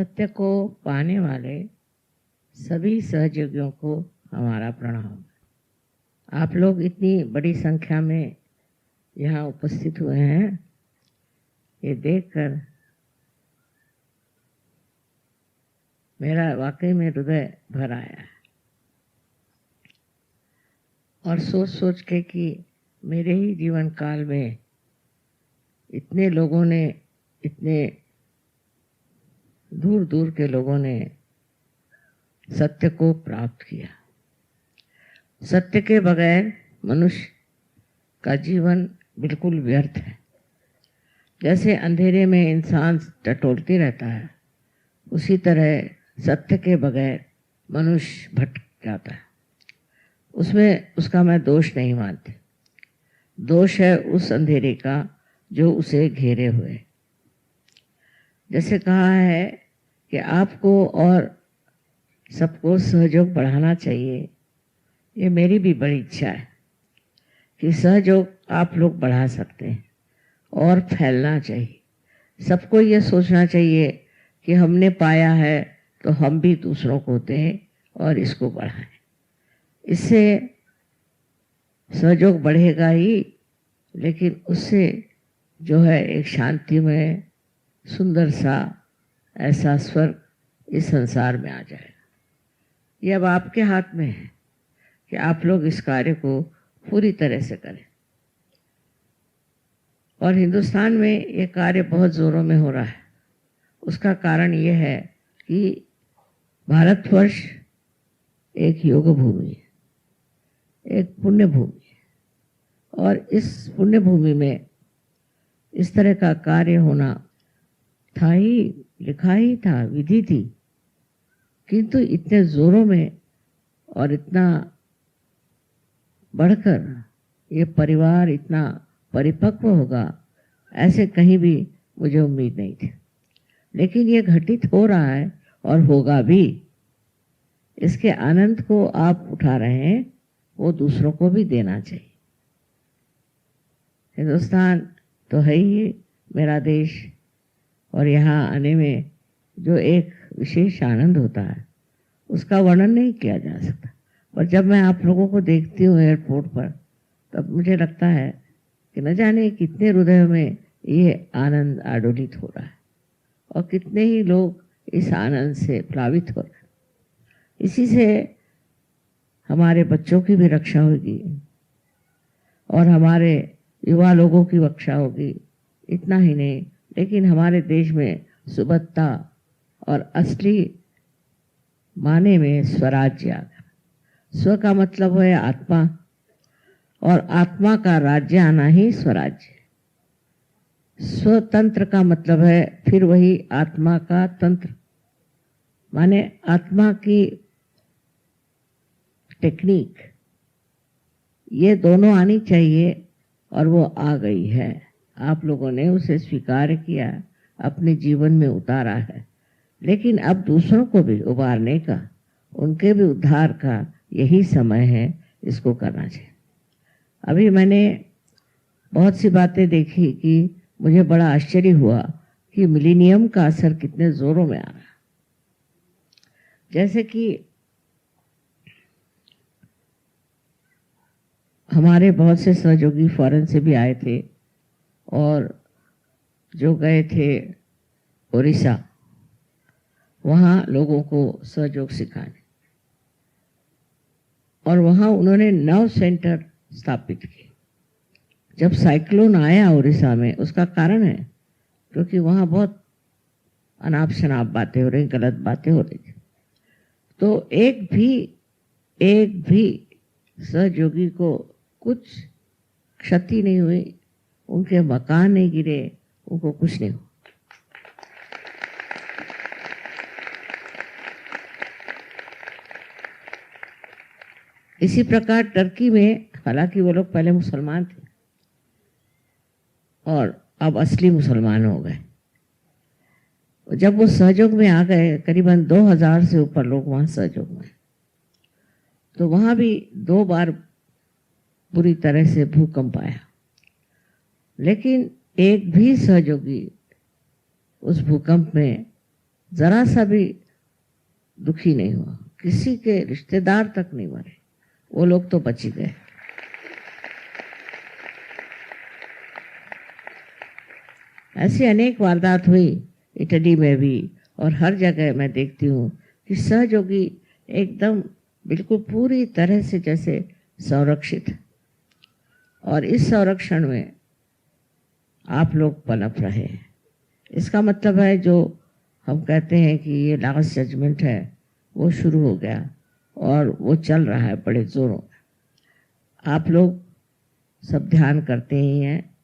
सत्य को पाने वाले सभी सहयोगियों को हमारा प्रणाम। आप लोग इतनी बड़ी संख्या में यहाँ उपस्थित हुए हैं, ये देखकर मेरा वाकई में हृदय भर आया और सोच सोच के कि मेरे ही जीवन काल में इतने लोगों ने, इतने दूर दूर के लोगों ने सत्य को प्राप्त किया। सत्य के बगैर मनुष्य का जीवन बिल्कुल व्यर्थ है। जैसे अंधेरे में इंसान टटोलती रहता है, उसी तरह सत्य के बगैर मनुष्य भटक जाता है। उसमें उसका मैं दोष नहीं मानती। दोष है उस अंधेरे का जो उसे घेरे हुए। जैसे कहा है कि आपको और सबको सहयोग बढ़ाना चाहिए, ये मेरी भी बड़ी इच्छा है कि सहयोग आप लोग बढ़ा सकते हैं और फैलना चाहिए। सबको ये सोचना चाहिए कि हमने पाया है तो हम भी दूसरों को दें और इसको बढ़ाएं। इससे सहयोग बढ़ेगा ही, लेकिन उससे जो है एक शांतिमय सुंदर सा ऐसा स्वर्ग इस संसार में आ जाएगा। ये अब आपके हाथ में है कि आप लोग इस कार्य को पूरी तरह से करें। और हिंदुस्तान में ये कार्य बहुत ज़ोरों में हो रहा है। उसका कारण ये है कि भारतवर्ष एक योग भूमि है, एक पुण्य भूमि है, और इस पुण्य भूमि में इस तरह का कार्य होना था ही, लिखा ही था, विधि थी, किंतु इतने जोरों में और इतना बढ़कर ये परिवार इतना परिपक्व होगा, ऐसे कहीं भी मुझे उम्मीद नहीं थी। लेकिन ये घटित हो रहा है और होगा भी। इसके आनंद को आप उठा रहे हैं, वो दूसरों को भी देना चाहिए। हिंदुस्तान तो है ही मेरा देश, और यहाँ आने में जो एक विशेष आनंद होता है उसका वर्णन नहीं किया जा सकता। और जब मैं आप लोगों को देखती हूँ एयरपोर्ट पर, तब मुझे लगता है कि न जाने कितने हृदयों में ये आनंद आडोलित हो रहा है और कितने ही लोग इस आनंद से प्लावित हो रहे हैं। इसी से हमारे बच्चों की भी रक्षा होगी और हमारे युवा लोगों की रक्षा होगी। इतना ही नहीं, लेकिन हमारे देश में सुबत्ता और असली माने में स्वराज्य आ गया। स्व का मतलब है आत्मा, और आत्मा का राज्य आना ही स्वराज्य। स्वतंत्र का मतलब है फिर वही आत्मा का तंत्र, माने आत्मा की टेक्निक। ये दोनों आनी चाहिए और वो आ गई है। आप लोगों ने उसे स्वीकार किया, अपने जीवन में उतारा है। लेकिन अब दूसरों को भी उबारने का, उनके भी उद्धार का यही समय है, इसको करना चाहिए। अभी मैंने बहुत सी बातें देखी कि मुझे बड़ा आश्चर्य हुआ कि मिलेनियम का असर कितने जोरों में आ रहा है। जैसे कि हमारे बहुत से सहयोगी फॉरेन से भी आए थे और जो गए थे उड़ीसा, वहाँ लोगों को सहयोग सिखाने, और वहाँ उन्होंने 9 सेंटर स्थापित किए। जब साइक्लोन आया उड़ीसा में, उसका कारण है क्योंकि वहाँ बहुत अनाप शनाप बातें हो रही, गलत बातें हो रही थी। तो एक भी सहयोगी को कुछ क्षति नहीं हुई, उनके मकान नहीं गिरे, उनको कुछ नहीं हुआ। इसी प्रकार टर्की में, हालांकि वो लोग पहले मुसलमान थे और अब असली मुसलमान हो गए। जब वो सहयोग में आ गए, करीबन 2000 से ऊपर लोग वहाँ सहयोग में, तो वहाँ भी 2 बार बुरी तरह से भूकंप आया, लेकिन एक भी सहयोगी उस भूकंप में जरा सा भी दुखी नहीं हुआ, किसी के रिश्तेदार तक नहीं मरे, वो लोग तो बच ही गए। ऐसी अनेक वारदात हुई इटली में भी, और हर जगह मैं देखती हूँ कि सहयोगी एकदम बिल्कुल पूरी तरह से जैसे संरक्षित है, और इस संरक्षण में आप लोग पनप रहे हैं। इसका मतलब है जो हम कहते हैं कि ये लास्ट जजमेंट है वो शुरू हो गया और वो चल रहा है बड़े जोरों में। आप लोग सब ध्यान करते ही हैं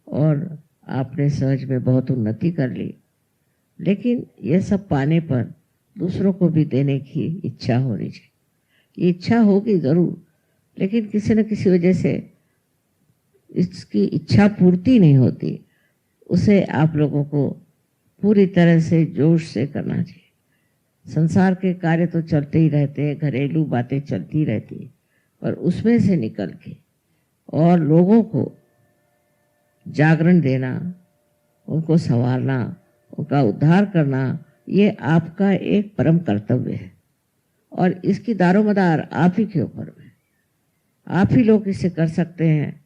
और आपने सहज में बहुत उन्नति कर ली, लेकिन ये सब पाने पर दूसरों को भी देने की इच्छा होनी चाहिए। ये इच्छा होगी ज़रूर, लेकिन किसी न किसी वजह से इसकी इच्छा पूर्ति नहीं होती। उसे आप लोगों को पूरी तरह से जोश से करना चाहिए। संसार के कार्य तो चलते ही रहते हैं, घरेलू बातें चलती रहती हैं, पर उसमें से निकल के और लोगों को जागरण देना, उनको संवारना, उनका उद्धार करना, ये आपका एक परम कर्तव्य है और इसकी दारोमदार आप ही के ऊपर है। आप ही लोग इसे कर सकते हैं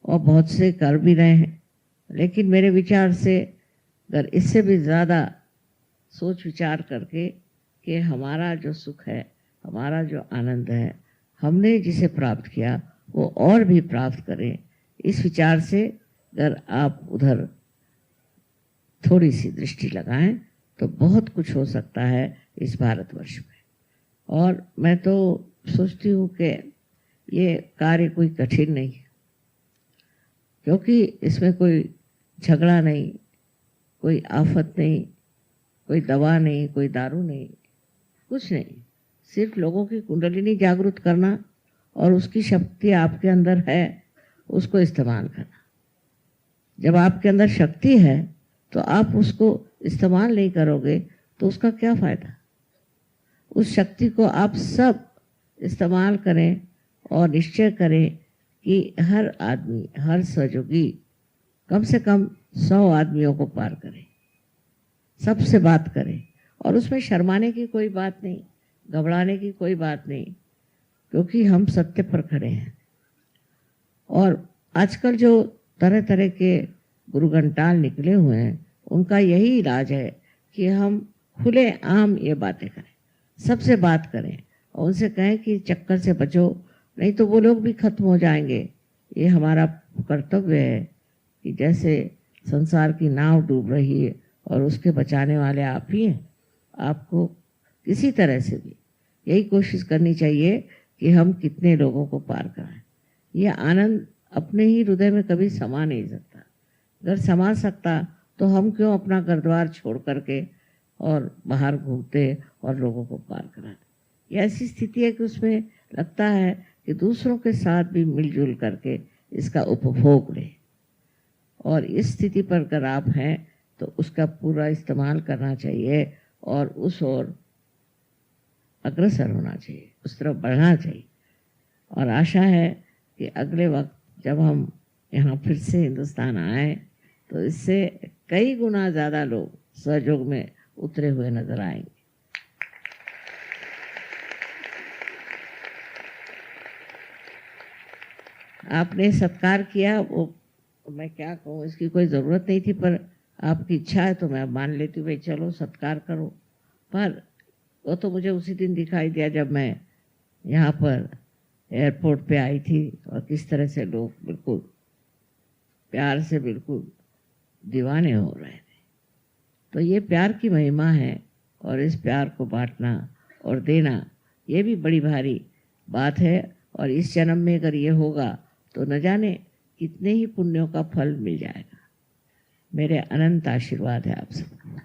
और बहुत से कर भी रहे हैं, लेकिन मेरे विचार से अगर इससे भी ज़्यादा सोच विचार करके कि हमारा जो सुख है, हमारा जो आनंद है, हमने जिसे प्राप्त किया वो और भी प्राप्त करें, इस विचार से अगर आप उधर थोड़ी सी दृष्टि लगाएं तो बहुत कुछ हो सकता है इस भारतवर्ष में। और मैं तो सोचती हूँ कि ये कार्य कोई कठिन नहीं है, क्योंकि इसमें कोई झगड़ा नहीं, कोई आफत नहीं, कोई दवा नहीं, कोई दारू नहीं, कुछ नहीं। सिर्फ लोगों की कुंडलिनी जागृत करना और उसकी शक्ति आपके अंदर है उसको इस्तेमाल करना। जब आपके अंदर शक्ति है तो आप उसको इस्तेमाल नहीं करोगे तो उसका क्या फ़ायदा। उस शक्ति को आप सब इस्तेमाल करें और निश्चय करें कि हर आदमी, हर सहयोगी कम से कम 100 आदमियों को पार करें, सबसे बात करें, और उसमें शर्माने की कोई बात नहीं, घबराने की कोई बात नहीं, क्योंकि हम सत्य पर खड़े हैं। और आजकल जो तरह तरह के गुरुगंटाल निकले हुए हैं, उनका यही इलाज है कि हम खुले आम ये बातें करें, सबसे बात करें और उनसे कहें कि चक्कर से बचो, नहीं तो वो लोग भी खत्म हो जाएंगे। ये हमारा कर्तव्य है कि जैसे संसार की नाव डूब रही है और उसके बचाने वाले आप ही हैं, आपको किसी तरह से भी यही कोशिश करनी चाहिए कि हम कितने लोगों को पार कराएं। ये आनंद अपने ही हृदय में कभी समा नहीं सकता। अगर समा सकता तो हम क्यों अपना घर द्वार छोड़ करके और बाहर घूमते और लोगों को पार कराते। ये ऐसी स्थिति है कि उसमें लगता है कि दूसरों के साथ भी मिलजुल करके इसका उपभोग लें, और इस स्थिति पर अगर आप हैं तो उसका पूरा इस्तेमाल करना चाहिए और उस ओर अग्रसर होना चाहिए, उस तरफ बढ़ना चाहिए। और आशा है कि अगले वक्त जब हम यहाँ फिर से हिंदुस्तान आए तो इससे कई गुना ज़्यादा लोग सहयोग में उतरे हुए नजर आएंगे। आपने सत्कार किया, वो मैं क्या कहूँ, इसकी कोई ज़रूरत नहीं थी, पर आपकी इच्छा है तो मैं मान लेती हूँ, भाई चलो सत्कार करो। पर वो तो मुझे उसी दिन दिखाई दिया जब मैं यहाँ पर एयरपोर्ट पे आई थी और किस तरह से लोग बिल्कुल प्यार से बिल्कुल दीवाने हो रहे थे। तो ये प्यार की महिमा है और इस प्यार को बांटना और देना ये भी बड़ी भारी बात है। और इस जन्म में अगर ये होगा तो न जाने कितने ही पुण्यों का फल मिल जाएगा। मेरे अनंत आशीर्वाद है आप सबको।